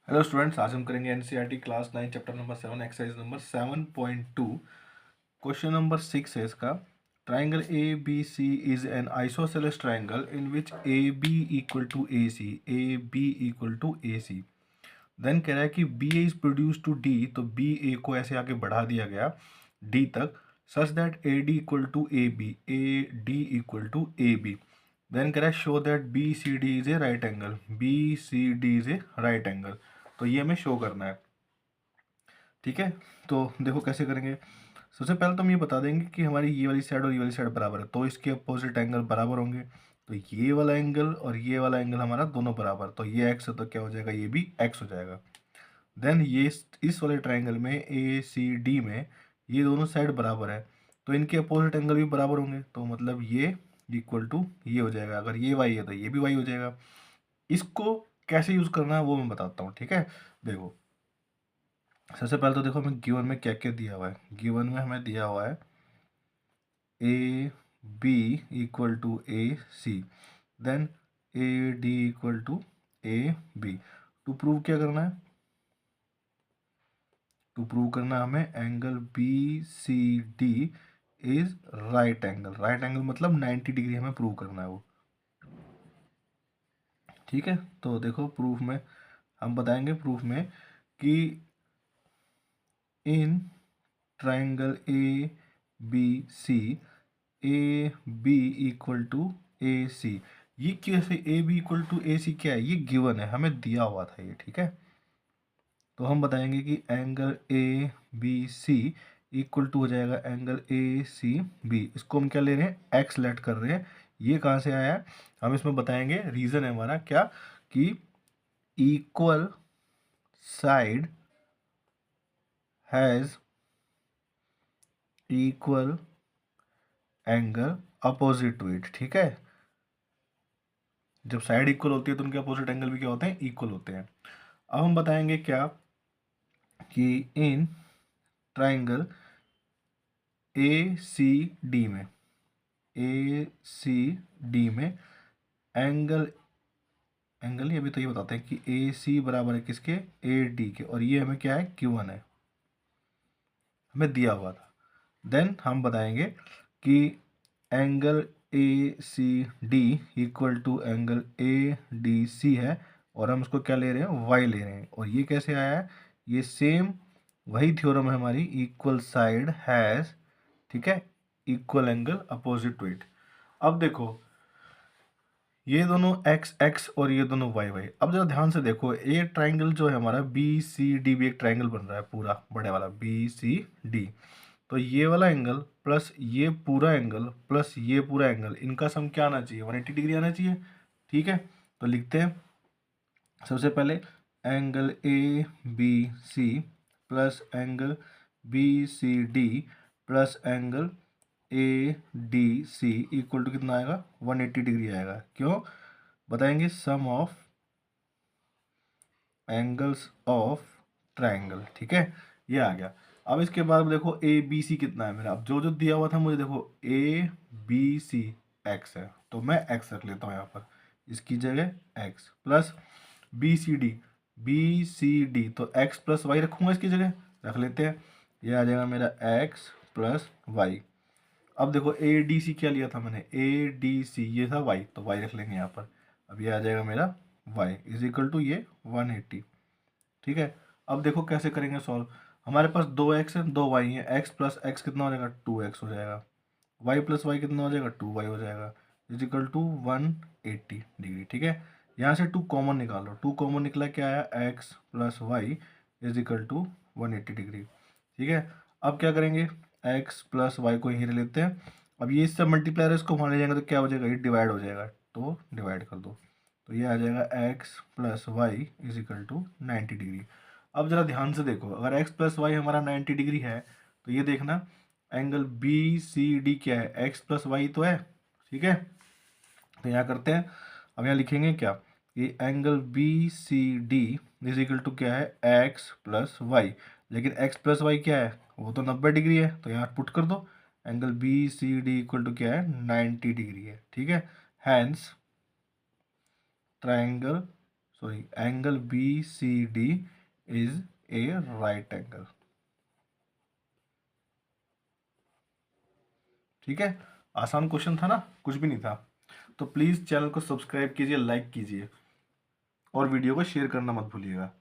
Hello students, आज हम करेंगे NCERT class 9 chapter number 7 exercise number 7.2। Question number 6 है इसका। Triangle A B C is an isosceles triangle in which A B equal to A C, A B equal to A C. Then कह रहा है कि B is produce to D, तो B A को ऐसे आगे बढ़ा दिया गया डी तक, such that A D equal to A B, A D equal to A B. Then कह रहा है show that B C D is a right angle, B C D is a right angle. तो ये हमें show करना है। ठीक है, तो देखो कैसे करेंगे। सबसे पहले तो हम ये बता देंगे कि हमारी ये वाली साइड और ये वाली साइड बराबर है, तो इसके अपोजिट एंगल बराबर होंगे। तो ये वाला एंगल और ये वाला एंगल हमारा दोनों बराबर, तो ये एक्स है तो क्या हो जाएगा, ये भी एक्स हो जाएगा। देन ये इस वाले ट्राइंगल में ए सी डी में ये दोनों साइड बराबर है, तो इनके अपोजिट एंगल भी बराबर होंगे, तो मतलब ये इक्वल टू ये हो जाएगा। अगर ये वाई है तो ये भी वाई हो जाएगा। इसको कैसे यूज़ करना है वो मैं बताता हूँ। ठीक है, देखो सबसे पहले तो देखो हमें गिवन में क्या क्या दिया हुआ है। गिवन में हमें दिया हुआ है A B equal to A C, then A D equal to A B. To prove क्या करना है, टू प्रूव करना है हमें angle B C D is right angle. Right angle मतलब 90 डिग्री हमें प्रूव करना है वो। ठीक है, तो देखो प्रूफ में हम बताएंगे, प्रूफ में कि in triangle A B C, A B equal to A C. ये कैसे A B equal to A C क्या है, ये गिवन है, हमें दिया हुआ था ये। ठीक है, तो हम बताएंगे कि angle A B C equal to हो जाएगा एंगल ए सी बी। इसको हम क्या ले रहे हैं, एक्स लेट कर रहे हैं। ये कहाँ से आया है हम इसमें बताएंगे। रीज़न है हमारा क्या, कि equal side has equal angle opposite to it. ठीक है, जब साइड इक्वल होती है तो उनके अपोजिट एंगल भी क्या होते हैं, इक्वल होते हैं। अब हम बताएंगे क्या, कि in triangle A C D में, ए सी डी में एंगल, एंगल ये भी तो ये बताते हैं कि ए सी बराबर है किसके, ए डी के, और ये हमें क्या है, Q1 है, हमें दिया हुआ था। देन हम बताएंगे कि angle A C D equal to angle A D C है, और हम उसको क्या ले रहे हैं, वाई ले रहे हैं। और ये कैसे आया है, ये सेम वही थ्योरम है हमारी, इक्वल साइड हैज़, ठीक है, equal angle opposite to it. अब देखो ये दोनों एक्स एक्स और ये दोनों वाई वाई। अब जरा ध्यान से देखो, ये ट्राइंगल जो है हमारा बी सी डी भी एक ट्राइंगल बन रहा है पूरा बड़े वाला बी सी डी। तो ये वाला एंगल प्लस ये पूरा एंगल प्लस ये पूरा एंगल, इनका सम क्या आना चाहिए, 180 डिग्री आना चाहिए। ठीक है, तो लिखते हैं सबसे पहले angle A B C plus angle B C D plus angle A D C equal to कितना आएगा, 180 डिग्री आएगा। क्यों बताएंगे, sum of angles of triangle. ठीक है, ये आ गया। अब इसके बाद देखो ए बी सी कितना है मेरा, अब जो जो दिया हुआ था मुझे, देखो ए बी सी एक्स है तो मैं एक्स रख लेता हूँ यहाँ पर, इसकी जगह x, plus B C D तो एक्स प्लस वाई रखूँगा, इसकी जगह रख लेते हैं, ये आ जाएगा मेरा एक्स प्लस वाई। अब देखो ए डी सी क्या लिया था मैंने, ए डी सी ये था वाई, तो वाई रख लेंगे यहाँ पर। अब ये आ जाएगा मेरा वाई इज इक्वल टू ये 180। ठीक है, अब देखो कैसे करेंगे सॉल्व। हमारे पास दो एक्स है दो वाई है, एक्स प्लस एक्स कितना हो जाएगा, 2x हो जाएगा, वाई प्लस वाई कितना हो जाएगा, 2y हो जाएगा, इज इक्वल टू 180 डिग्री। ठीक है, यहाँ से 2 कॉमन निकालो, 2 कॉमन निकला क्या आया, x plus y is equal to 180 degree. ठीक है, अब क्या करेंगे, एक्स प्लस वाई को यहीं लेते हैं। अब ये इससे मल्टीप्लायर है, इसको वहाँ ले जाएंगे तो क्या हो जाएगा, ये डिवाइड हो जाएगा, तो डिवाइड कर दो, तो ये आ जाएगा x plus y is equal to 90 degree. अब ज़रा ध्यान से देखो, अगर एक्स प्लस वाई हमारा 90 डिग्री है तो ये देखना एंगल बी सी डी क्या है, एक्स प्लस वाई तो है। ठीक है, तो यहाँ करते हैं, अब यहाँ लिखेंगे क्या, ये angle B C D is equal to क्या है, एक्स प्लस वाई, लेकिन एक्स प्लस वाई क्या है, वो तो 90 डिग्री है, तो यहाँ पुट कर दो, angle B C D equal to क्या है, 90 डिग्री है। ठीक है, hence triangle sorry, angle B C D is a right angle. ठीक है, आसान क्वेश्चन था ना, कुछ भी नहीं था। तो प्लीज़ चैनल को सब्सक्राइब कीजिए, लाइक कीजिए और वीडियो को शेयर करना मत भूलिएगा।